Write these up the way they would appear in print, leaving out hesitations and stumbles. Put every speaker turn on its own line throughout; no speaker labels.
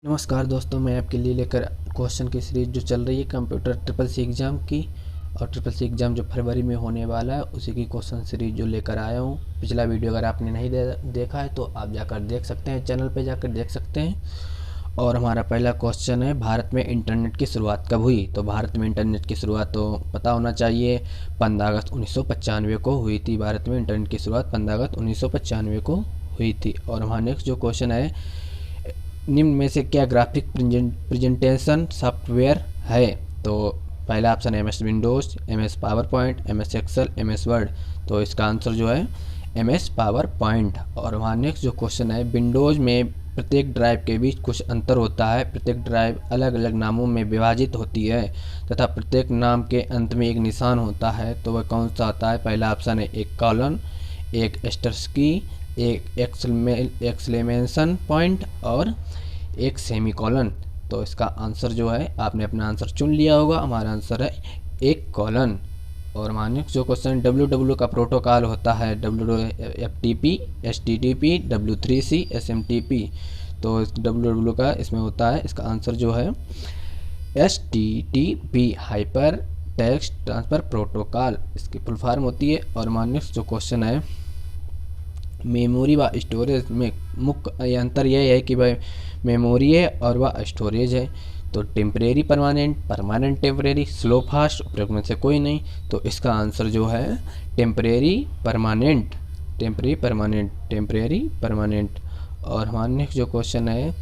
नमस्कार दोस्तों, मैं आपके लिए लेकर क्वेश्चन की सीरीज जो चल रही है कंप्यूटर ट्रिपल सी एग्ज़ाम की। और ट्रिपल सी एग्ज़ाम जो फरवरी में होने वाला है उसी की क्वेश्चन सीरीज जो लेकर आया हूँ। पिछला वीडियो अगर आपने नहीं देखा है तो आप जाकर देख सकते हैं, चैनल पे जाकर देख सकते हैं। और हमारा पहला क्वेश्चन है, भारत में इंटरनेट की शुरुआत कब हुई? तो भारत में इंटरनेट की शुरुआत तो पता होना चाहिए, 15 अगस्त 1995 को हुई थी। भारत में इंटरनेट की शुरुआत 15 अगस्त 1995 को हुई थी। और हमारा नेक्स्ट जो क्वेश्चन है, निम्न में से क्या ग्राफिक प्रेजेंटेशन सॉफ्टवेयर है? तो पहला ऑप्शन है MS Windows, MS PowerPoint, MS Excel, MS Word. तो इसका आंसर जो है MS पावर पॉइंट। और वहाँ नेक्स्ट जो क्वेश्चन है, विंडोज़ में प्रत्येक ड्राइव के बीच कुछ अंतर होता है। प्रत्येक ड्राइव अलग अलग नामों में विभाजित होती है तथा प्रत्येक नाम के अंत में एक निशान होता है। तो वह कौन सा होता है? पहला ऑप्शन है एक कॉलन, एक एस्टर्स्की, एक एक्सक्लेमेशन पॉइंट और एक सेमीकोलन। तो इसका आंसर जो है, आपने अपना आंसर चुन लिया होगा। हमारा आंसर है एक कॉलन। और मानिए जो क्वेश्चन WW का प्रोटोकॉल होता है, FTP, HTTP, W3C, SMTP। तो WW का इसमें होता है, इसका आंसर जो है HTTP, hyper text transfer protocol इसकी फुल फॉर्म होती है। और मानिए जो क्वेश्चन है, मेमोरी व स्टोरेज में मुख्य अंतर यह है कि भाई मेमोरी है और वह स्टोरेज है। तो temporary permanent, permanent temporary, slow fast, उपयोग में से कोई नहीं। तो इसका आंसर जो है temporary permanent, temporary permanent, temporary permanent. और हमारे नेक्स्ट जो क्वेश्चन है,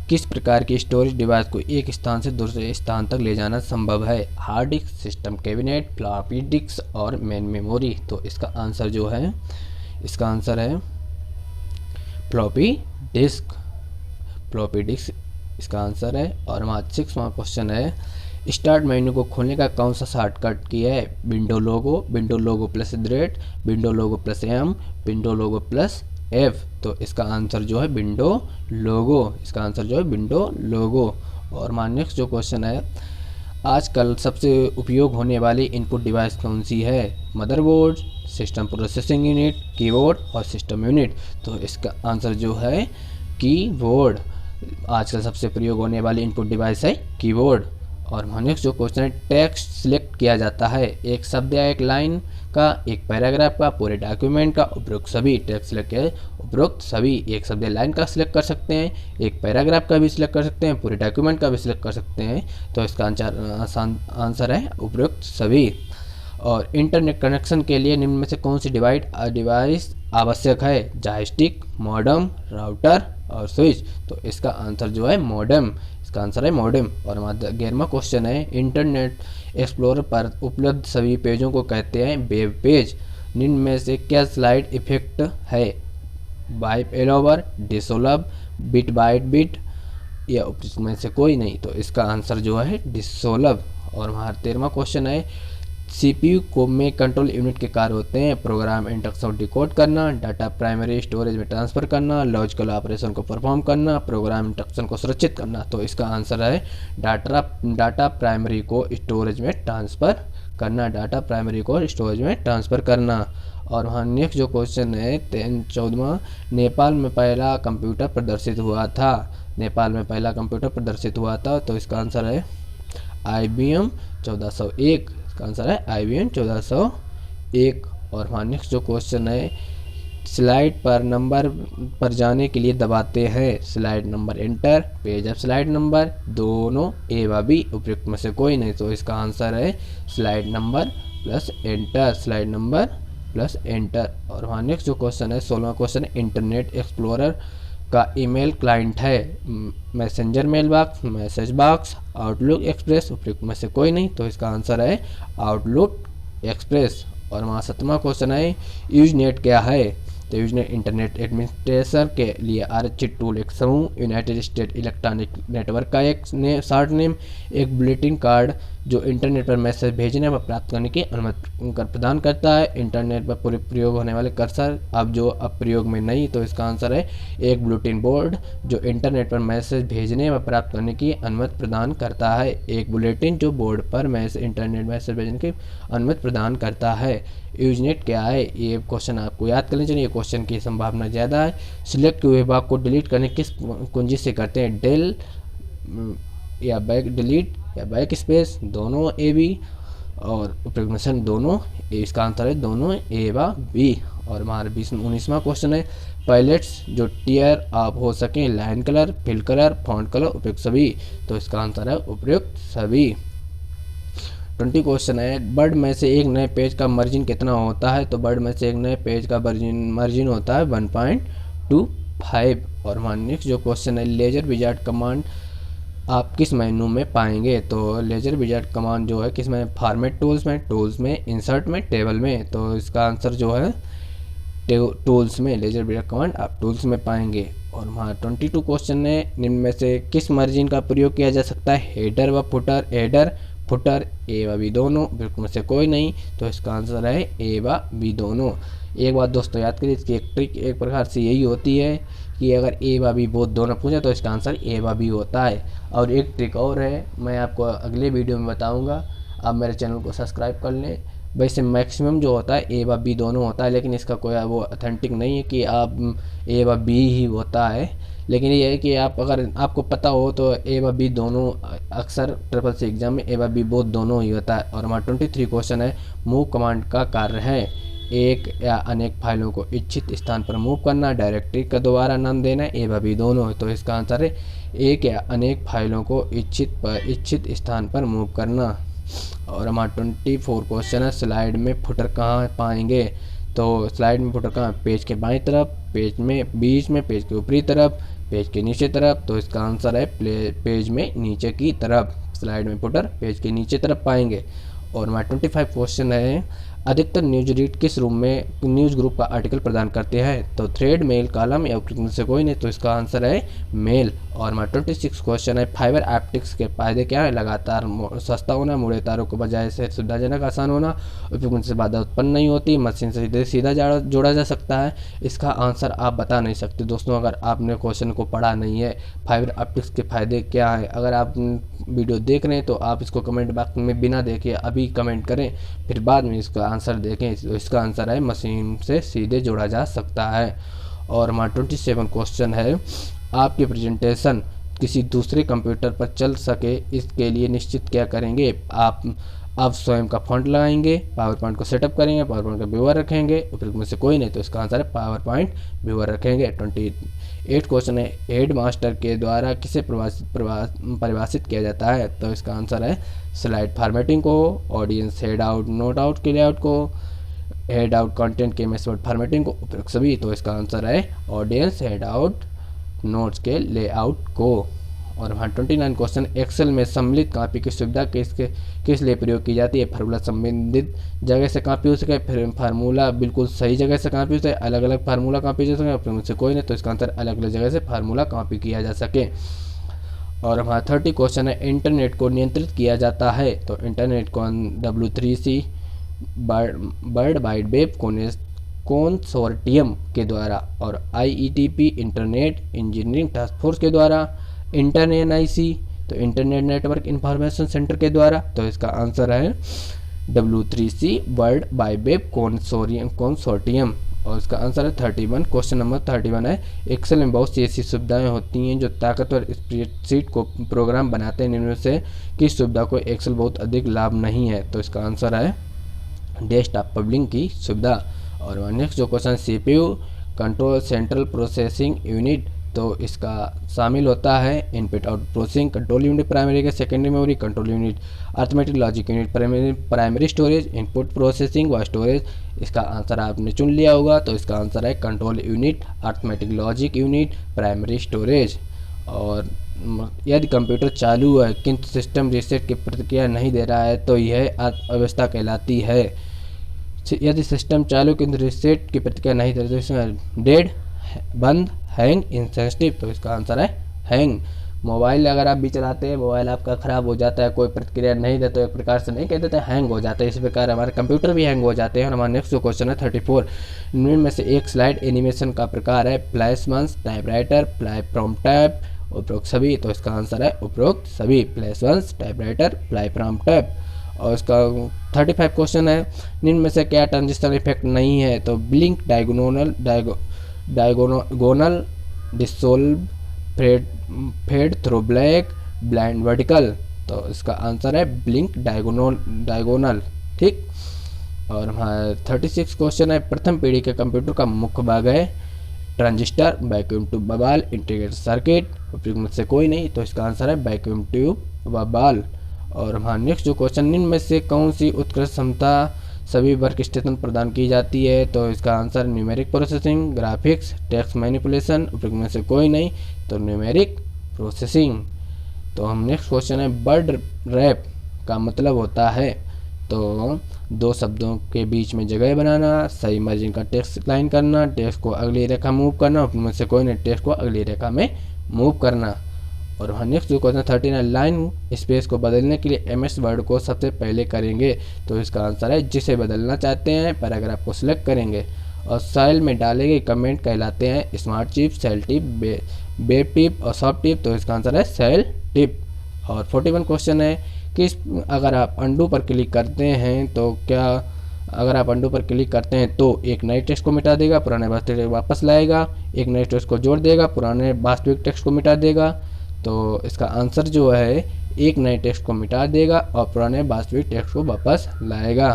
किस प्रकार की स्टोरेज डिवाइस को एक स्थान से दूसरे स्थान तक ले जाना संभव है? Hard disk, system cabinet, floppy disk और मेन मेमोरी। तो इसका आंसर जो है, इसका आंसर है फ्लॉपी डिस्क, फ्लॉपी डिस्क इसका आंसर है। और हमारा 6वां क्वेश्चन है, स्टार्ट मेन्यू को खोलने का कौन सा शॉर्टकट की है? विंडो लोगो, विंडो लोगो प्लस Z, विंडो लोगो प्लस M, विंडो लोगो प्लस F। तो इसका आंसर जो है विंडो लोगो, इसका आंसर जो है विंडो लोगो। और हमारा नेक्स्ट जो क्वेश्चन है, आजकल सबसे उपयोग होने वाली इनपुट डिवाइस कौन सी है? Motherboard, system processing unit, keyboard और सिस्टम यूनिट। तो इसका आंसर जो है कीबोर्ड। आजकल सबसे प्रयोग होने वाली इनपुट डिवाइस है कीबोर्ड। और नेक्स्ट जो क्वेश्चन है, टेक्स्ट सिलेक्ट किया जाता है एक शब्द या एक लाइन का, एक पैराग्राफ का, पूरे डॉक्यूमेंट का, उपरोक्त सभी। टेक्स्ट सिलेक्ट है उपरोक्त सभी, एक शब्द या लाइन का सिलेक्ट कर सकते हैं, एक पैराग्राफ का भी सिलेक्ट कर सकते हैं, पूरे डॉक्यूमेंट का भी सिलेक्ट कर सकते हैं। तो इसका आंसर है उपरोक्त सभी। और इंटरनेट कनेक्शन के लिए निम्न में से कौन सी डिवाइस आवश्यक है? जॉयस्टिक, मॉडेम, राउटर और स्विच। तो इसका आंसर जो है मॉडेम, इसका आंसर है मॉडेम। और हमारा 11वां क्वेश्चन है, इंटरनेट एक्सप्लोरर पर उपलब्ध सभी पेजों को कहते हैं वेब पेज। निम्न में से क्या स्लाइड इफेक्ट है? वाइप एलोवर, डिसोलब, बिट बाइट बिट या में से कोई नहीं। तो इसका आंसर जो है डिसोलब। और हमारा 13वां क्वेश्चन है, CPU को में कंट्रोल यूनिट के कार्य होते हैं? प्रोग्राम इंस्ट्रक्शन डिकोड करना, डाटा प्राइमरी स्टोरेज में ट्रांसफ़र करना, लॉजिकल ऑपरेशन को परफॉर्म करना, प्रोग्राम इंस्ट्रक्शन को सुरक्षित करना। तो इसका आंसर है डाटा प्राइमरी को स्टोरेज में ट्रांसफ़र करना, डाटा प्राइमरी को स्टोरेज में ट्रांसफ़र करना। और वहाँ नेक्स्ट जो क्वेश्चन है 14वां, नेपाल में पहला कंप्यूटर प्रदर्शित हुआ था? नेपाल में पहला कंप्यूटर प्रदर्शित हुआ था। तो इसका आंसर है IBM 1401, इसका आंसर है IBM 1401। और हमारा नेक्स्ट जो क्वेश्चन है, स्लाइड पर नंबर पर जाने के लिए दबाते हैं? Slide number enter, page up slide number, दोनों A व B, उपयुक्त में से कोई नहीं। तो इसका आंसर है slide number plus enter, slide number plus enter. और हमारा नेक्स्ट जो क्वेश्चन है 16वां क्वेश्चन है, इंटरनेट एक्सप्लोरर का ईमेल क्लाइंट है? Messenger mail box, message box, Outlook Express, उपयुक्त में से कोई नहीं। तो इसका आंसर है आउटलुक एक्सप्रेस। और हमारा 7वां क्वेश्चन है, यूजनेट क्या है? तो यूजनेट इंटरनेट एडमिनिस्ट्रेशन के लिए आरक्षित टूल एक समूह, यूनाइटेड स्टेट इलेक्ट्रॉनिक नेटवर्क का एक शॉर्ट नेम, एक बुलेटिन कार्ड जो इंटरनेट पर मैसेज भेजने व प्राप्त करने की अनुमति प्रदान करता है। इंटरनेट पर पूरे प्रयोग होने वाले कर्सर अब प्रयोग में नहीं। तो इसका आंसर है एक बुलेटिन बोर्ड जो इंटरनेट पर मैसेज भेजने व प्राप्त करने की अनुमति प्रदान करता है। एक बुलेटिन जो बोर्ड पर इंटरनेट मैसेज भेजने की अनुमति प्रदान करता है। यूजनेट क्या है? ये क्वेश्चन आपको याद करना चाहिए, क्वेश्चन की संभावना ज़्यादा है। सिलेक्ट हुए भाग को डिलीट करने किस कुंजी से करते हैं? डेल या बैक डिलीट या बैक स्पेस दोनों ए बी, और उपयोगन दोनों इसका आंसर है दोनों ए व बी। और हमारा 19वां क्वेश्चन है पैलेट्स जो टीयर आप हो सकें line colour, fill colour, font colour उपयुक्त सभी, तो इसका आंसर है उपयुक्त सभी। 20 क्वेश्चन है वर्ड में से एक नए पेज का मार्जिन कितना होता है, तो वर्ड में से एक नए पेज का मार्जिन होता है 1.25। और हमारा नेक्स्ट जो क्वेश्चन है लेजर विजार्ड कमांड आप किस मेनू में पाएंगे, तो लेजर विजार्ड कमांड जो है किस में, फॉर्मेट टूल्स में, इंसर्ट में, टेबल में, तो इसका आंसर जो है टूल्स में, लेजर विजार्ड कमांड आप टूल्स में पाएंगे। और हमारा 22 क्वेश्चन है निम्न में से किस मार्जिन का प्रयोग किया जा सकता है, हेडर व फुटर, हेडर फुटर ए व बी दोनों, बिल्कुल में से कोई नहीं, तो इसका आंसर है ए व बी दोनों। एक बात दोस्तों याद करिए, इसकी एक ट्रिक एक प्रकार से यही होती है कि अगर ए व बी बोथ दोनों पूछे तो इसका आंसर ए व बी होता है। और एक ट्रिक और है मैं आपको अगले वीडियो में बताऊंगा, आप मेरे चैनल को सब्सक्राइब कर लें। वैसे मैक्सिमम जो होता है ए व बी दोनों होता है, लेकिन इसका कोई वो ऑथेंटिक नहीं है कि आप ए व बी ही होता है, लेकिन ये है कि आप अगर आपको पता हो तो ए व बी दोनों अक्सर ट्रिपल सी एग्जाम में ए व बी बोथ दोनों ही होता है। और हमारा 23 क्वेश्चन है मूव कमांड का कार्य है एक या अनेक फाइलों को इच्छित स्थान पर मूव करना, डायरेक्टरी का दोबारा नाम देना, ए व बी दोनों, तो इसका आंसर है एक या अनेक फाइलों को इच्छित स्थान पर मूव करना। और हमारा 24 क्वेश्चन है स्लाइड में फुटर कहाँ पाएंगे, तो स्लाइड में फुटर कहाँ, पेज के बाईं तरफ, पेज में बीच में, पेज के ऊपरी तरफ, पेज के नीचे तरफ, तो इसका आंसर है पेज में नीचे की तरफ, स्लाइड में फुटर पेज के नीचे तरफ पाएंगे। और हमारा 25 क्वेश्चन है अधिकतर न्यूज रीड किस रूम में न्यूज़ ग्रुप का आर्टिकल प्रदान करते हैं, तो थ्रेड, मेल, कॉलम या उपयुक्त से कोई नहीं, तो इसका आंसर है मेल। और हमारा 26 क्वेश्चन है फाइबर ऑप्टिक्स के फायदे क्या है, लगातार सस्ता होना, मुड़े तारों को बजाय से सुविधाजनक आसान होना, उपयुक्त से बाधा उत्पन्न नहीं होती, मशीन से सीधा जोड़ा जा सकता है। इसका आंसर आप बता नहीं सकते दोस्तों अगर आपने क्वेश्चन को पढ़ा नहीं है। फाइबर ऑप्टिक्स के फायदे क्या है, अगर आप वीडियो देख रहे हैं तो आप इसको कमेंट बॉक्स में बिना देखे अभी कमेंट करें, फिर बाद में इसका आंसर देखें, तो इसका आंसर है मशीन से सीधे जोड़ा जा सकता है। और हमारा 27 क्वेश्चन है आपकी प्रेजेंटेशन किसी दूसरे कंप्यूटर पर चल सके इसके लिए निश्चित क्या करेंगे, आप स्वयं का फॉन्ट लगाएंगे, पावर पॉइंट को सेटअप करेंगे, पावर पॉइंट का व्यूअर रखेंगे, उपयुक्त में से कोई नहीं, तो इसका आंसर है पावर पॉइंट व्यूअर रखेंगे। 28 क्वेश्चन है हेड मास्टर के द्वारा किसे परिभाषित किया जाता है, तो इसका आंसर है स्लाइड फॉर्मेटिंग को, audience head out note out के लेआउट को, हेड आउट कंटेंट के मेथड फॉर्मेटिंग को, उपयुक्त सभी, तो इसका आंसर है ऑडियंस हेड आउट नोट्स के लेआउट को। और वहाँ 29 क्वेश्चन एक्सेल में सम्मिलित कॉपी की सुविधा किस लिए प्रयोग की जाती है, फार्मूला संबंधित जगह से कॉपी हो सके, फिर फार्मूला बिल्कुल सही जगह से कॉपी हो सके, अलग अलग फार्मूला कॉपी हो सके, फिर से कोई नहीं, तो इसका आंसर अलग अलग जगह से फार्मूला कॉपी किया जा सके। और हमारा 30 क्वेश्चन है इंटरनेट को नियंत्रित किया जाता है, तो इंटरनेट को W3C world wide web consortium के द्वारा और IETP internet engineering task force के द्वारा, NIC तो इंटरनेट नेटवर्क इंफॉर्मेशन सेंटर के द्वारा, तो इसका आंसर है W3C world wide web consortium. और इसका आंसर है 31। क्वेश्चन नंबर 31 है एक्सेल में बहुत सी ऐसी सुविधाएं होती हैं जो ताकतवर स्प्रेडशीट को प्रोग्राम बनाते हैं, इनमें से किस सुविधा को एक्सेल बहुत अधिक लाभ नहीं है, तो इसका आंसर है डेस्कटॉप पब्लिंग की सुविधा। और नेक्स्ट जो question CPU control central processing unit, तो इसका शामिल होता है input out processing control unit, primary के secondary memory control unit, arithmetic logic unit, primary storage, input processing व स्टोरेज। इसका आंसर आपने चुन लिया होगा, तो इसका आंसर है control unit, arithmetic logic unit, primary storage. और यदि कंप्यूटर चालू है किंतु सिस्टम रीसेट की प्रतिक्रिया नहीं दे रहा है तो यह अव्यवस्था कहलाती है। यदि सिस्टम चालू किंतु रीसेट की प्रतिक्रिया नहीं दे रही तो इसमें डेड, बंद, हैंग, इनसेंसिटिव, तो इसका आंसर है हैंग। मोबाइल अगर आप भी चलाते हैं, मोबाइल आपका ख़राब हो जाता है, कोई प्रतिक्रिया नहीं देते तो एक प्रकार से नहीं कह देते हैंग हो जाता है, इसी प्रकार हमारे कंप्यूटर भी हैंग हो जाते हैं। और हमारा नेक्स्ट जो क्वेश्चन है 34 में से एक स्लाइड एनिमेशन का प्रकार है flash typewriter, fly from tab, उपरोक्त सभी, तो इसका आंसर है उपरोक्त सभी, flash typewriter, fly from tab. और इसका 35 क्वेश्चन है निम्न में से क्या ट्रांजिस्टर इफेक्ट नहीं है, तो blink, diagonal, dissolve, fade through black, blind vertical, तो इसका आंसर है ब्लिंक डायगोनल। ठीक। और हमारा 36 क्वेश्चन है, प्रथम पीढ़ी के कंप्यूटर का मुख्य भाग है ट्रांजिस्टर, वैक्यूम ट्यूब, बवाल, इंटीग्रेटेड सर्किट। उपयुक्त में से कोई नहीं, तो इसका आंसर है वैक्यूम ट्यूब, बवाल। और हमारा नेक्स्ट जो क्वेश्चन, निम्न में से कौन सी उत्कृष्ट क्षमता सभी वर्क स्टेशन प्रदान की जाती है, तो इसका answer numeric processing, graphics, text manipulation. उपयुक्त में से कोई नहीं, तो न्यूमेरिक प्रोसेसिंग। तो हम नेक्स्ट क्वेश्चन है, वर्ड रैप का मतलब होता है, तो दो शब्दों के बीच में जगह बनाना, सही मार्जिन का टेक्स्ट लाइन करना, टेक्स्ट को अगली रेखा मूव करना। उसमें से कोई नहीं, टेक्स्ट को अगली रेखा में मूव करना। और वहाँ नेक्स्ट जो क्वेश्चन 39, लाइन स्पेस को बदलने के लिए एमएस वर्ड को सबसे पहले करेंगे, तो इसका आंसर है जिसे बदलना चाहते हैं पैराग्राफ को सिलेक्ट करेंगे। और सेल में डाले गए कमेंट कहलाते हैं smart tip, cell tip, web tip और सॉफ्ट टिप, तो इसका आंसर है सेल टिप। और 41 क्वेश्चन है, किस अगर आप अंडू पर क्लिक करते हैं तो क्या, अगर आप अंडू पर क्लिक करते हैं तो एक नए टेक्स्ट को मिटा देगा, पुराने वास्तविक टेक्स्ट वापस लाएगा, एक नए टेक्स्ट को जोड़ देगा, पुराने वास्तविक टेक्स्ट को मिटा देगा। तो इसका आंसर जो है एक नए टेक्स्ट को मिटा देगा और पुराने वास्तविक टेक्स्ट को वापस लाएगा।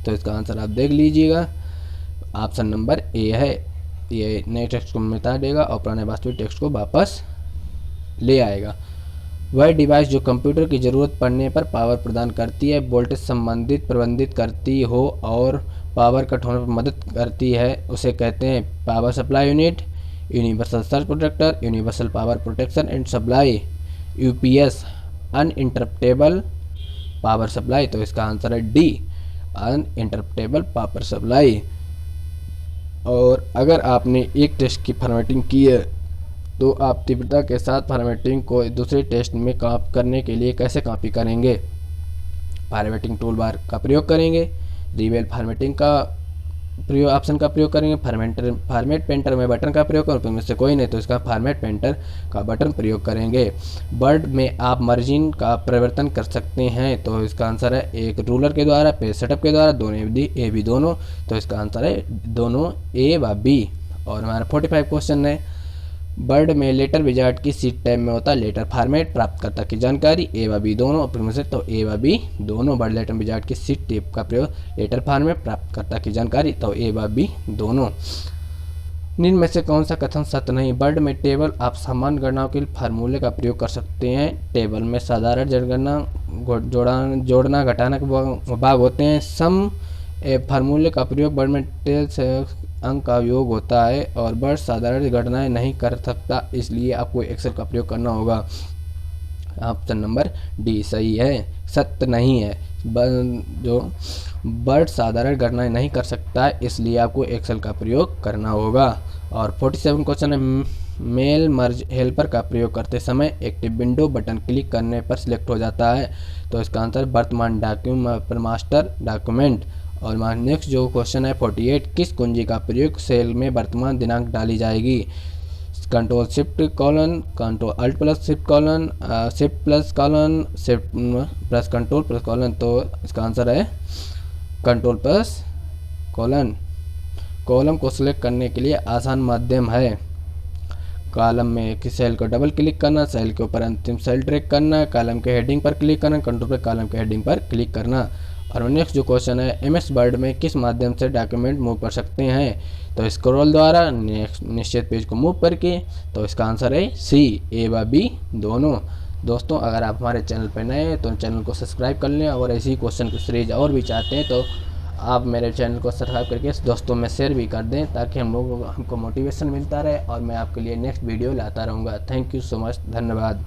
तो इसका आंसर आप देख लीजिएगा, ऑप्शन नंबर ए है, ये नए टेक्स्ट को मिटा देगा और पुराने वास्तविक टेक्स्ट को वापस ले आएगा। वह डिवाइस जो कंप्यूटर की ज़रूरत पड़ने पर पावर प्रदान करती है, वोल्टेज संबंधित प्रबंधित करती हो और पावर कट होने पर मदद करती है, उसे कहते हैं power supply unit, universal surge protector, universal power protection and supply, UPS, uninterruptible power supply. तो इसका आंसर है डी, अनइंटरप्टेबल पावर सप्लाई। और अगर आपने एक टेस्ट की फॉर्मेटिंग की है तो आप तीव्रता के साथ फॉर्मेटिंग को दूसरे टेस्ट में कॉपी करने के लिए कैसे कॉपी करेंगे? फॉर्मेटिंग टूल बार का प्रयोग करेंगे, रिवेल फॉर्मेटिंग का प्रयोग ऑप्शन का प्रयोग करेंगे, फॉर्मेट पेंटर में बटन का प्रयोग करेंगे, उनमें से कोई नहीं, तो इसका फॉर्मेट पेंटर का बटन प्रयोग करेंगे। वर्ड में आप मार्जिन का परिवर्तन कर सकते हैं, तो इसका आंसर है एक रूलर के द्वारा, पेज सेटअप के द्वारा, दोनों ए बी दोनों, तो इसका आंसर है दोनों ए व बी। और हमारा 45 क्वेश्चन है, वर्ड में लेटर विजार्ड की सीट टैब में होता है लेटर फॉर्मेट, प्राप्तकर्ता की जानकारी, ए व बी दोनों, अपने से तो ए व बी दोनों। वर्ड लेटर विजार्ड की सीट टैब का प्रयोग लेटर फॉर्मेट, प्राप्तकर्ता की जानकारी, तो ए व बी दोनों। निम्न में से कौन सा कथन सत्य नहीं? वर्ड में टेबल आप सामान्य गणनाओं के लिए फार्मूले का प्रयोग कर सकते हैं। टेबल में साधारण जनगणना, जोड़ना घटाना के भाग होते हैं। सम फार्मूले का प्रयोग वर्ड में टेल से अंक का योग होता है और वर्ड साधारण गणनाएं नहीं कर सकता, इसलिए आपको एक्सेल का प्रयोग करना होगा। ऑप्शन नंबर डी सही है, सत्य नहीं है। जो वर्ड साधारण गणनाएं नहीं कर सकता है, इसलिए आपको एक्सेल का प्रयोग करना होगा। और 47 क्वेश्चन है, मेल मर्ज हेल्पर का प्रयोग करते समय एक्टिव विंडो बटन क्लिक करने पर सिलेक्ट हो जाता है, तो इसका आंसर वर्तमान डॉक्यूमेंट मास्टर डॉक्यूमेंट। और नेक्स्ट जो क्वेश्चन है 48, किस कुंजी का प्रयोग सेल में वर्तमान दिनांक डाली जाएगी? Control shift colon, control alt plus shift colon, shift plus colon, shift plus control plus colon, तो इसका आंसर है कंट्रोल प्लस कॉलन। कॉलम को सिलेक्ट करने के लिए आसान माध्यम है, कॉलम में कि सेल को डबल क्लिक करना, सेल के ऊपर अंतिम सेल ट्रैक करना, कॉलम के हेडिंग पर क्लिक करना, कंट्रोल पर कॉलम के हेडिंग पर क्लिक करना। और नेक्स्ट जो क्वेश्चन है, एमएस वर्ड में किस माध्यम से डॉक्यूमेंट मूव कर सकते हैं? तो स्क्रॉल द्वारा, निश्चित पेज को मूव करके, तो इसका आंसर है सी, ए व बी दोनों। दोस्तों अगर आप हमारे चैनल पर नए हैं तो चैनल को सब्सक्राइब कर लें, और ऐसी क्वेश्चन की सीरीज और भी चाहते हैं तो आप मेरे चैनल को सब्सक्राइब करके दोस्तों में शेयर भी कर दें, ताकि हमको मोटिवेशन मिलता रहे और मैं आपके लिए नेक्स्ट वीडियो लाता रहूँगा। थैंक यू सो मच, धन्यवाद।